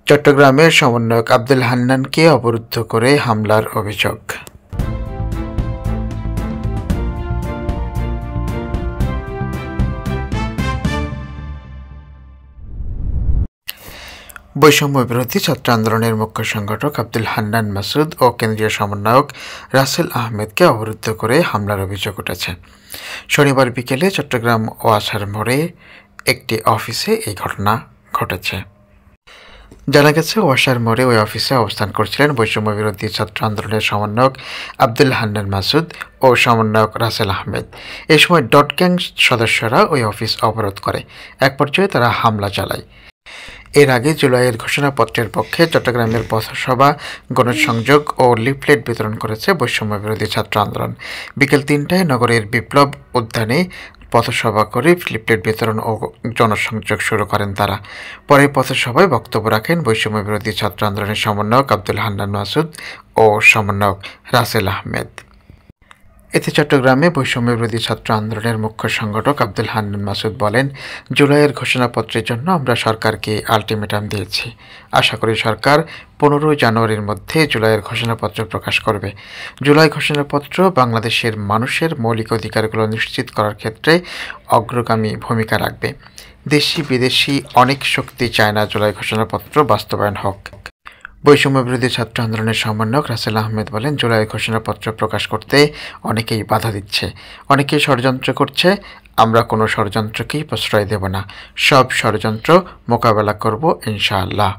চট্টগ্রামের সমন্বয়ক আব্দুল হান্নানকে অবরুদ্ধ করে হামলার অভিযোগ। বৈষম্য বিরোধী ছাত্র আন্দোলনের মুখ্য সংগঠক আব্দুল হান্নান মাসুদ ও কেন্দ্রীয় সমন্বয়ক রাসেল আহমেদকে অবরুদ্ধ করে হামলার অভিযোগ উঠেছে। শনিবার বিকেলে চট্টগ্রাম ওয়াসার মোড়ে একটি অফিসে এই ঘটনা ঘটেছে। জানা গেছে, ওয়াসার মোড়ে ওই অফিসে অবস্থান করছিলেন বৈষম্য বিরোধী ছাত্র আন্দোলনের সমন্বয়ক আব্দুল হান্নান মাসুদ ও সমন্বয়ক রাসেল আহমেদ। এ সময় ডট গ্যাং সদস্যরা ওই অফিস অবরোধ করে। এক পর্যায়ে তারা হামলা চালায়। এর আগে জুলাইয়ের ঘোষণাপত্রের পক্ষে চট্টগ্রামের পথসভা, গণসংযোগ ও লিফলেট বিতরণ করেছে বৈষম্য বিরোধী ছাত্র আন্দোলন। বিকেল ৩টায় নগরের বিপ্লব উদ্যানে পথসভা করে লিফলেট বিতরণ ও জনসংযোগ শুরু করেন তারা। পরে পথসভায় বক্তব্য রাখেন বৈষম্য বিরোধী ছাত্র আন্দোলনের সমন্বয়ক আব্দুল হান্নান মাসুদ ও সমন্বয়ক রাসেল আহমেদ। এতে চট্টগ্রামে বৈষম্য বিরোধী ছাত্র আন্দোলনের মুখ্য সংগঠক আব্দুল হান্নান মাসুদ বলেন, জুলাইয়ের ঘোষণাপত্রের জন্য আমরা সরকারকে আলটিমেটাম দিয়েছি। আশা করি সরকার 15 জানুয়ারির মধ্যে জুলাইয়ের ঘোষণাপত্র প্রকাশ করবে। জুলাই ঘোষণাপত্র বাংলাদেশের মানুষের মৌলিক অধিকারগুলো নিশ্চিত করার ক্ষেত্রে অগ্রগামী ভূমিকা রাখবে। দেশি বিদেশি অনেক শক্তি চায় না জুলাই ঘোষণাপত্র বাস্তবায়ন হোক। বৈষম্য বিরোধী ছাত্র আন্দোলনের সমন্বয়ক রাসেল আহমেদ বলেন, জুলাই ঘোষণাপত্র প্রকাশ করতে অনেকেই বাধা দিচ্ছে, অনেকেই ষড়যন্ত্র করছে। আমরা কোনো ষড়যন্ত্রকেই প্রশ্রয় দেব না। সব ষড়যন্ত্র মোকাবেলা করব ইনশাআল্লাহ।